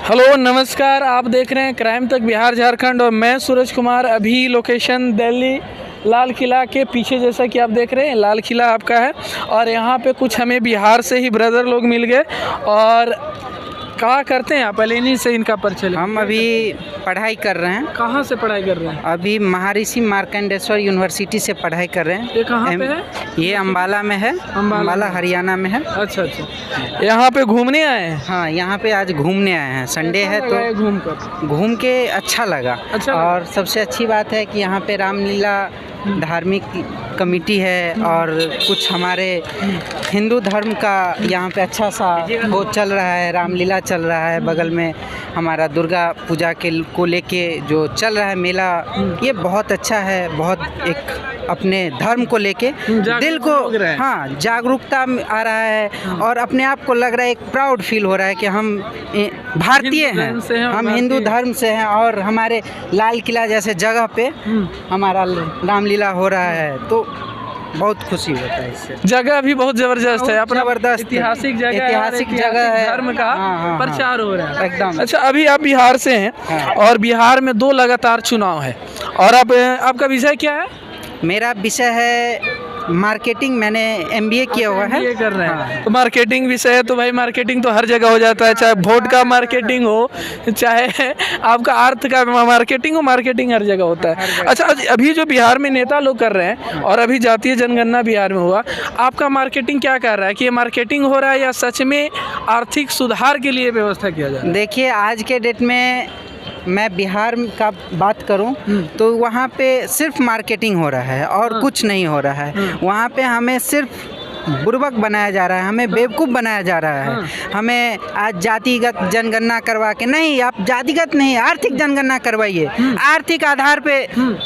Hello नमस्कार, आप देख रहे हैं क्राइम तक बिहार झारखंड और मैं सूरज कुमार। अभी लोकेशन दिल्ली लाल किला के पीछे, जैसा कि आप देख रहे हैं लाल किला आपका है। और यहाँ पे कुछ हमें बिहार से ही ब्रदर लोग मिल गए। और क्या करते हैं आप? पहले इन्हीं से इनका परिचय। हम अभी पढ़ाई कर रहे हैं। कहाँ से पढ़ाई कर रहे हैं? अभी महर्षि मार्कंडेश्वर यूनिवर्सिटी से पढ़ाई कर रहे हैं। ये कहाँ पे है? ये अम्बाला में है। अम्बाला हरियाणा में है। अच्छा अच्छा, यहाँ पे घूमने आए हैं? हाँ, यहाँ पे आज घूमने आए हैं, संडे है तो घूम के अच्छा लगा। और सबसे अच्छी बात है कि यहाँ पे रामलीला धार्मिक कमेटी है और कुछ हमारे हिंदू धर्म का यहाँ पे अच्छा सा वो चल रहा है, रामलीला चल रहा है। बगल में हमारा दुर्गा पूजा को लेके जो चल रहा है मेला, ये बहुत अच्छा है। बहुत एक अपने धर्म को लेके दिल को हाँ जागरूकता आ रहा है और अपने आप को लग रहा है, एक प्राउड फील हो रहा है कि हम भारतीय हैं, हम हिंदू धर्म से हैं। और हमारे लाल किला जैसे जगह पे हमारा रामलीला हो रहा है तो बहुत खुशी होता है इससे। जगह भी बहुत जबरदस्त है, अपना जबरदस्त ऐतिहासिक जगह है, धर्म का प्रचार हो रहा है एकदम। अच्छा, अभी आप बिहार से हैं और बिहार में 2 लगातार चुनाव है और अब आपका विषय क्या है? मेरा विषय है मार्केटिंग। मैंने MBA किया हुआ है। MBA कर रहे हैं तो मार्केटिंग विषय है तो भाई मार्केटिंग तो हर जगह हो जाता है, चाहे वोट का मार्केटिंग हो, चाहे आपका अर्थ का मार्केटिंग हो, मार्केटिंग हर जगह होता है। अच्छा, अभी जो बिहार में नेता लोग कर रहे हैं और अभी जातीय जनगणना बिहार में हुआ, आपका मार्केटिंग क्या कर रहा है कि ये मार्केटिंग हो रहा है या सच में आर्थिक सुधार के लिए व्यवस्था किया जा रहा है? देखिए, आज के डेट में मैं बिहार का बात करूं तो वहाँ पे सिर्फ मार्केटिंग हो रहा है और कुछ नहीं हो रहा है। वहाँ पे हमें सिर्फ बुर्बक बनाया जा रहा है, हमें बेवकूफ़ बनाया जा रहा है। हमें आज जातिगत जनगणना करवा के, नहीं, आप जातिगत नहीं, आर्थिक जनगणना करवाइए। आर्थिक आधार पे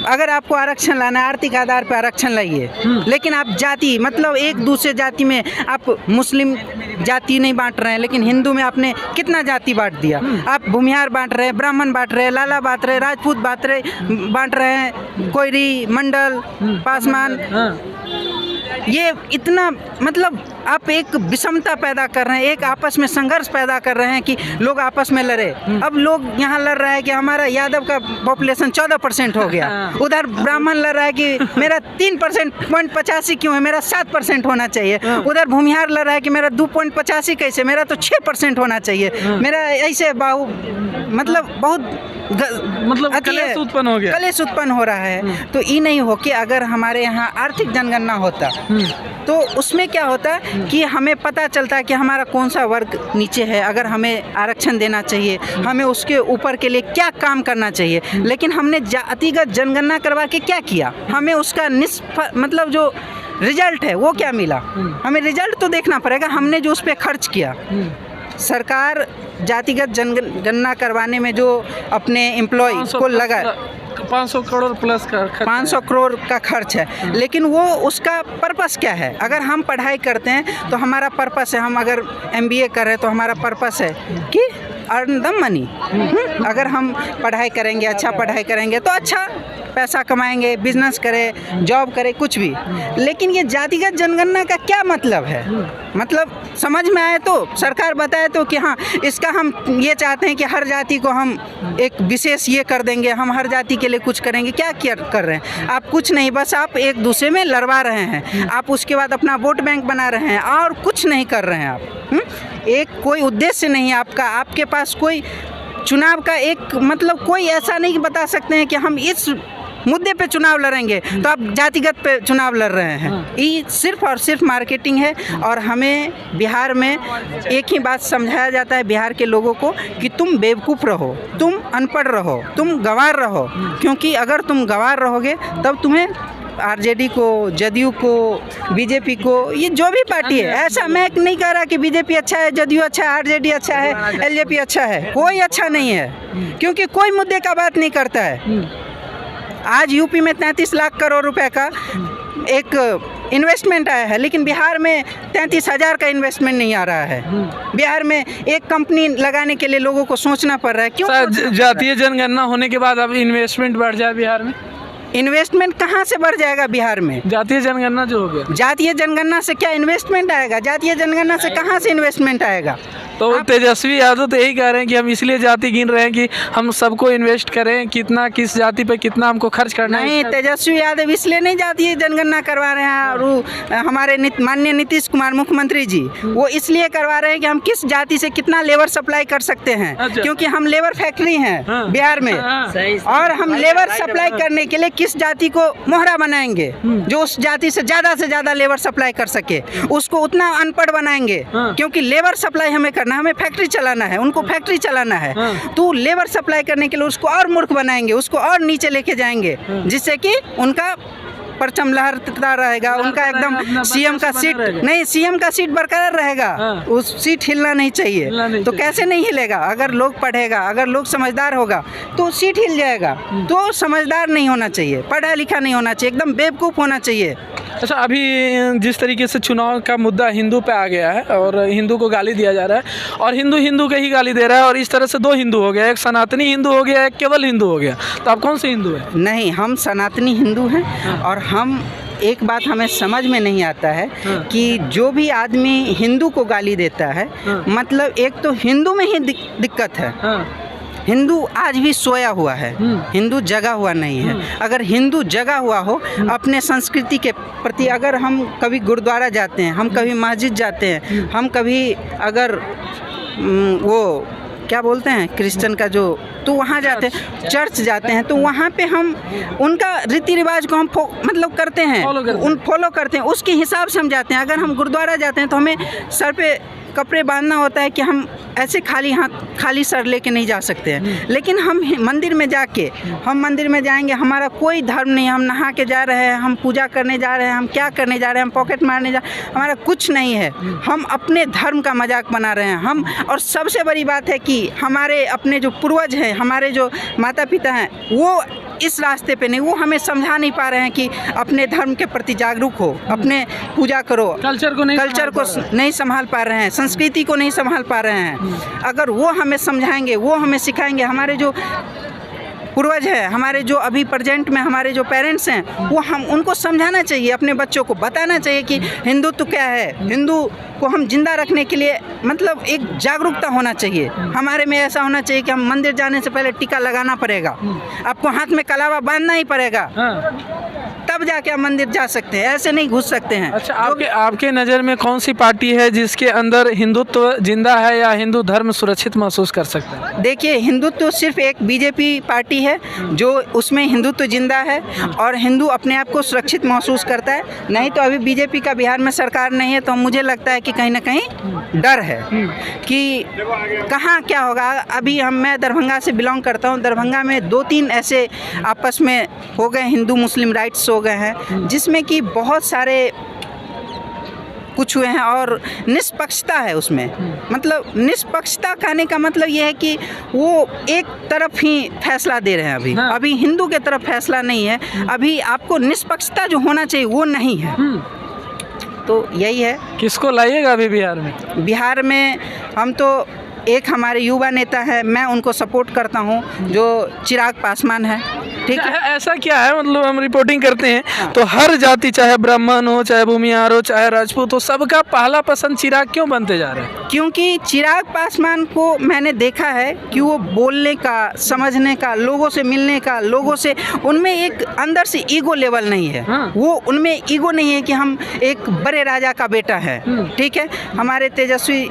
अगर आपको आरक्षण लाना है, आर्थिक आधार पे आरक्षण लाइए। लेकिन आप जाति मतलब एक दूसरे जाति में आप मुस्लिम जाति नहीं बांट रहे हैं, लेकिन हिंदू में आपने कितना जाति बांट दिया। आप भूमिहार बांट रहे हैं, ब्राह्मण बांट रहे हैं, लाला बांट रहे हैं, राजपूत बांट रहे हैं, कोयरी, मंडल, पासवान। ये इतना मतलब आप एक विषमता पैदा कर रहे हैं, एक आपस में संघर्ष पैदा कर रहे हैं कि लोग आपस में लड़े। अब लोग यहाँ लड़ रहा है कि हमारा यादव का पॉपुलेशन 14% हो गया, उधर ब्राह्मण लड़ रहा है कि मेरा 3.85 क्यों है, मेरा 7% होना चाहिए। उधर भूमिहार लड़ रहा है कि मेरा 2.85 कैसे, मेरा तो 6% होना चाहिए। मेरा ऐसे मतलब बहुत कलेश उत्पन्न हो गया, कलेश उत्पन्न हो रहा है। तो ये नहीं हो कि अगर हमारे यहाँ आर्थिक जनगणना होता तो उसमें क्या होता कि हमें पता चलता कि हमारा कौन सा वर्ग नीचे है, अगर हमें आरक्षण देना चाहिए, हमें उसके ऊपर के लिए क्या काम करना चाहिए। लेकिन हमने जातिगत जनगणना करवा के क्या किया? हमें उसका मतलब जो रिजल्ट है वो क्या मिला? हमें रिजल्ट तो देखना पड़ेगा, हमने जो उस पर खर्च किया। सरकार जातिगत जनगणना करवाने में जो अपने एम्प्लॉय को लगा 500 करोड़ प्लस का 500 करोड़ का खर्च है, लेकिन वो उसका पर्पस क्या है? अगर हम पढ़ाई करते हैं तो हमारा पर्पस है, हम अगर MBA कर रहे हैं तो हमारा पर्पस है कि अर्न द मनी। अगर हम पढ़ाई करेंगे, अच्छा पढ़ाई करेंगे तो अच्छा पैसा कमाएंगे, बिजनेस करें, जॉब करें, कुछ भी। लेकिन ये जातिगत जनगणना का क्या मतलब है? मतलब समझ में आए तो सरकार बताए तो कि हाँ, इसका हम ये चाहते हैं कि हर जाति को हम एक विशेष ये कर देंगे, हम हर जाति के लिए कुछ करेंगे। क्या कर रहे हैं आप? कुछ नहीं, बस आप एक दूसरे में लड़वा रहे हैं। आप उसके बाद अपना वोट बैंक बना रहे हैं और कुछ नहीं कर रहे हैं आप। एक कोई उद्देश्य नहीं है आपका, आपके पास कोई चुनाव का एक मतलब कोई ऐसा नहीं बता सकते हैं कि हम इस मुद्दे पे चुनाव लड़ेंगे, तो आप जातिगत पे चुनाव लड़ रहे हैं। ये सिर्फ और सिर्फ मार्केटिंग है। और हमें बिहार में एक ही बात समझाया जाता है बिहार के लोगों को कि तुम बेवकूफ़ रहो, तुम अनपढ़ रहो, तुम गंवार रहो। क्योंकि अगर तुम गंवार रहोगे तब तुम्हें RJD को, जदयू को, BJP को, ये जो भी पार्टी है, ऐसा मैं नहीं कह रहा कि BJP अच्छा है, जदयू अच्छा है, RJD अच्छा है, LJP अच्छा है, कोई अच्छा नहीं है। क्योंकि कोई मुद्दे का बात नहीं करता है। आज यूपी में 33 लाख करोड़ रुपए का एक इन्वेस्टमेंट आया है, लेकिन बिहार में 33,000 का इन्वेस्टमेंट नहीं आ रहा है। बिहार में एक कंपनी लगाने के लिए लोगों को सोचना पड़ रहा है। क्यों? जातीय जनगणना होने के बाद अब इन्वेस्टमेंट बढ़ जाए बिहार में? इन्वेस्टमेंट कहाँ से बढ़ जाएगा बिहार में? जातीय जनगणना जो हो गया, जातीय जनगणना से क्या इन्वेस्टमेंट आएगा? जातीय जनगणना से कहाँ से इन्वेस्टमेंट आएगा? तो तेजस्वी यादव तो यही कह रहे हैं कि हम इसलिए जाति गिन रहे हैं कि हम सबको इन्वेस्ट करें, कितना किस जाति पे कितना हमको खर्च करना है। नहीं, तेजस्वी यादव इसलिए नहीं जाती जनगणना करवा रहे हैं, और वो हमारे माननीय नीतीश कुमार मुख्यमंत्री जी वो इसलिए करवा रहे हैं कि हम किस जाति से कितना लेबर सप्लाई कर सकते हैं। अच्छा। क्योंकि हम लेबर फैक्ट्री हैं बिहार में, और हम लेबर सप्लाई करने के लिए किस जाति को मोहरा बनाएंगे जो उस जाति से ज़्यादा लेबर सप्लाई कर सके, उसको उतना अनपढ़ बनाएंगे। क्योंकि लेबर सप्लाई हमें करना है, हमें फैक्ट्री चलाना है, उनको फैक्ट्री चलाना है। तो लेबर सप्लाई करने के लिए उसको और मूर्ख बनाएंगे, उसको और नीचे लेके जाएंगे, जिससे कि उनका परचम लहरता रहेगा, उनका एकदम सीएम का सीट नहीं, सीएम का सीट बरकरार रहेगा, उस सीट हिलना नहीं चाहिए। तो कैसे नहीं हिलेगा? अगर लोग पढ़ेगा, अगर लोग समझदार होगा तो सीट हिल जाएगा। तो समझदार नहीं होना चाहिए, पढ़ा लिखा नहीं होना चाहिए, एकदम बेवकूफ़ होना चाहिए। अच्छा, अभी जिस तरीके से चुनाव का मुद्दा हिंदू पे आ गया है और हिंदू को गाली दिया जा रहा है, और हिंदू के ही गाली दे रहा है, और इस तरह से दो हिंदू हो गया, एक सनातनी हिंदू हो गया, एक केवल हिंदू हो गया। तो आप कौन से हिंदू हैं? नहीं, हम सनातनी हिंदू हैं। और हम एक बात हमें समझ में नहीं आता है कि जो भी आदमी हिंदू को गाली देता है, मतलब एक तो हिंदू में ही दिक्कत है। हिंदू आज भी सोया हुआ है, हिंदू जगा हुआ नहीं है। अगर हिंदू जगा हुआ हो अपने संस्कृति के प्रति, अगर हम कभी गुरुद्वारा जाते हैं, हम कभी मस्जिद जाते हैं, हम कभी अगर वो क्या बोलते हैं क्रिश्चियन का जो, तो वहाँ जाते हैं, चर्च जाते हैं, तो वहाँ पे हम उनका रीति रिवाज को हम मतलब करते हैं, फॉलो करते हैं, उसके हिसाब से हम जाते हैं। अगर हम गुरुद्वारा जाते हैं तो हमें सर पे कपड़े बांधना होता है कि हम ऐसे खाली हाथ खाली सर लेके नहीं जा सकते हैं। लेकिन हम मंदिर में जाके, हम मंदिर में जाएंगे, हमारा कोई धर्म नहीं, हम नहा के जा रहे हैं, हम पूजा करने जा रहे हैं, हम क्या करने जा रहे हैं, हम पॉकेट मारने जा, हमारा कुछ नहीं है। हम अपने धर्म का मजाक बना रहे हैं हम। और सबसे बड़ी बात है कि हमारे अपने जो पूर्वज हैं, हमारे जो माता पिता हैं, वो इस रास्ते पे नहीं, वो हमें समझा नहीं पा रहे हैं कि अपने धर्म के प्रति जागरूक हो, अपने पूजा करो, कल्चर को नहीं संभाल पा रहे हैं, संस्कृति को नहीं संभाल पा रहे हैं। अगर वो हमें समझाएंगे, वो हमें सिखाएंगे, हमारे जो पूर्वज है, हमारे जो अभी प्रेजेंट में हमारे जो पेरेंट्स हैं, वो हम उनको समझाना चाहिए, अपने बच्चों को बताना चाहिए कि हिंदुत्व क्या है। हिंदू को हम जिंदा रखने के लिए मतलब एक जागरूकता होना चाहिए। हमारे में ऐसा होना चाहिए कि हम मंदिर जाने से पहले टीका लगाना पड़ेगा, आपको हाथ में कलावा बांधना ही पड़ेगा, तब जाके आप मंदिर जा सकते हैं, ऐसे नहीं घुस सकते हैं। अच्छा, आपके नज़र में कौन सी पार्टी है जिसके अंदर हिंदुत्व जिंदा है या हिंदू धर्म सुरक्षित महसूस कर सकते हैं? देखिए, हिंदुत्व सिर्फ एक बीजेपी पार्टी है जो उसमें हिंदुत्व जिंदा है और हिंदू अपने आप को सुरक्षित महसूस करता है। नहीं तो अभी बीजेपी का बिहार में सरकार नहीं है, तो मुझे लगता है कि कहीं ना कहीं डर है कि कहाँ क्या होगा। अभी मैं दरभंगा से बिलोंग करता हूँ, दरभंगा में 2-3 ऐसे आपस में हो गए हिंदू मुस्लिम राइट्स हो गए हैं, जिसमें कि बहुत सारे कुछ हुए हैं और निष्पक्षता है उसमें। मतलब निष्पक्षता कहने का मतलब ये है कि वो एक तरफ ही फैसला दे रहे हैं। अभी हिंदू के तरफ फैसला नहीं है। अभी आपको निष्पक्षता जो होना चाहिए वो नहीं है। तो यही है। किसको लाइएगा अभी बिहार में? बिहार में हम तो एक हमारे युवा नेता है, मैं उनको सपोर्ट करता हूं, जो चिराग पासवान है। ठीक है। ऐसा क्या है, मतलब हम रिपोर्टिंग करते हैं तो हर जाति, चाहे ब्राह्मण हो, चाहे भूमिहार हो, चाहे राजपूत हो, सबका पहला पसंद चिराग क्यों बनते जा रहे हैं? क्योंकि चिराग पासवान को मैंने देखा है कि वो बोलने का, समझने का, लोगों से मिलने का, लोगों से, उनमें एक अंदर से ईगो लेवल नहीं है। वो उनमें ईगो नहीं है कि हम एक बड़े राजा का बेटा है। ठीक है। हमारे तेजस्वी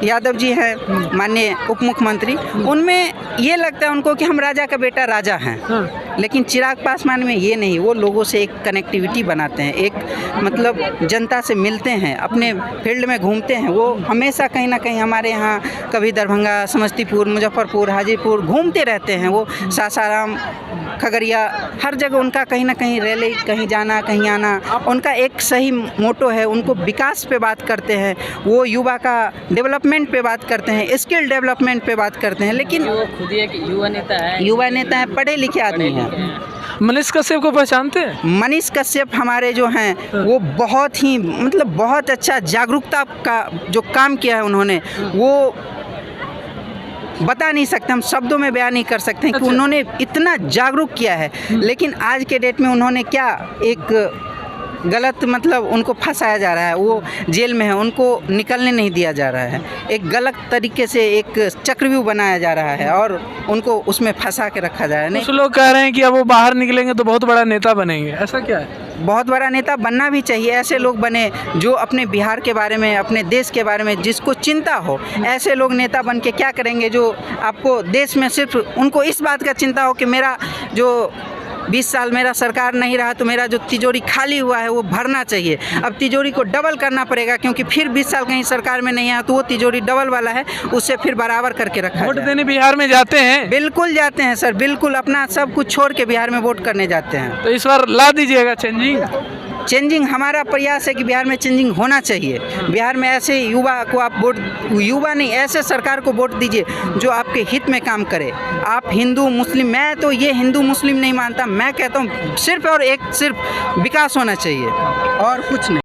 यादव जी हैं माननीय उप मुख्यमंत्री, उनमें ये लगता है उनको कि हम राजा का बेटा राजा हैं। लेकिन चिराग पासवान में ये नहीं, वो लोगों से एक कनेक्टिविटी बनाते हैं, एक मतलब जनता से मिलते हैं, अपने फील्ड में घूमते हैं। वो हमेशा कहीं ना कहीं हमारे यहाँ कभी दरभंगा, समस्तीपुर, मुजफ्फरपुर, हाजीपुर घूमते रहते हैं। वो सासाराम, खगड़िया, हर जगह उनका कहीं ना कहीं रैली, कहीं जाना, कहीं आना, उनका एक सही मोटो है। उनको विकास पे बात करते हैं, वो युवा का डेवलपमेंट पे बात करते हैं, स्किल डेवलपमेंट पे बात करते हैं। लेकिन वो खुद ही एक युवा नेता है, पढ़े लिखे आदमी हैं। मनीष कश्यप को पहचानते हैं? मनीष कश्यप हमारे जो हैं वो बहुत ही मतलब बहुत अच्छा जागरूकता का जो काम किया है उन्होंने, वो बता नहीं सकते, हम शब्दों में बयान नहीं कर सकते हैं कि उन्होंने इतना जागरूक किया है। लेकिन आज के डेट में उन्होंने क्या एक गलत मतलब उनको फंसाया जा रहा है, वो जेल में है, उनको निकलने नहीं दिया जा रहा है, एक गलत तरीके से एक चक्रव्यूह बनाया जा रहा है और उनको उसमें फंसा के रखा जा रहा है। नहीं, कुछ लोग कह रहे हैं कि अब वो बाहर निकलेंगे तो बहुत बड़ा नेता बनेंगे, ऐसा क्या है? बहुत बड़ा नेता बनना भी चाहिए, ऐसे लोग बने जो अपने बिहार के बारे में, अपने देश के बारे में जिसको चिंता हो। ऐसे लोग नेता बन के क्या करेंगे जो आपको देश में सिर्फ उनको इस बात का चिंता हो कि मेरा जो 20 साल मेरा सरकार नहीं रहा तो मेरा जो तिजोरी खाली हुआ है वो भरना चाहिए। अब तिजोरी को डबल करना पड़ेगा क्योंकि फिर 20 साल कहीं सरकार में नहीं आया तो वो तिजोरी डबल वाला है, उससे फिर बराबर करके रखा वोट जाए। देने बिहार में जाते हैं? बिल्कुल जाते हैं सर, बिल्कुल अपना सब कुछ छोड़ के बिहार में वोट करने जाते हैं। तो इस बार ला दीजिएगा चेंजिंग? चेंजिंग हमारा प्रयास है कि बिहार में चेंजिंग होना चाहिए। बिहार में ऐसे युवा को आप वोट, युवा नहीं, ऐसे सरकार को वोट दीजिए जो आपके हित में काम करे। आप हिंदू मुस्लिम, मैं तो ये हिंदू मुस्लिम नहीं मानता, मैं कहता हूँ सिर्फ और एक सिर्फ विकास होना चाहिए और कुछ नहीं।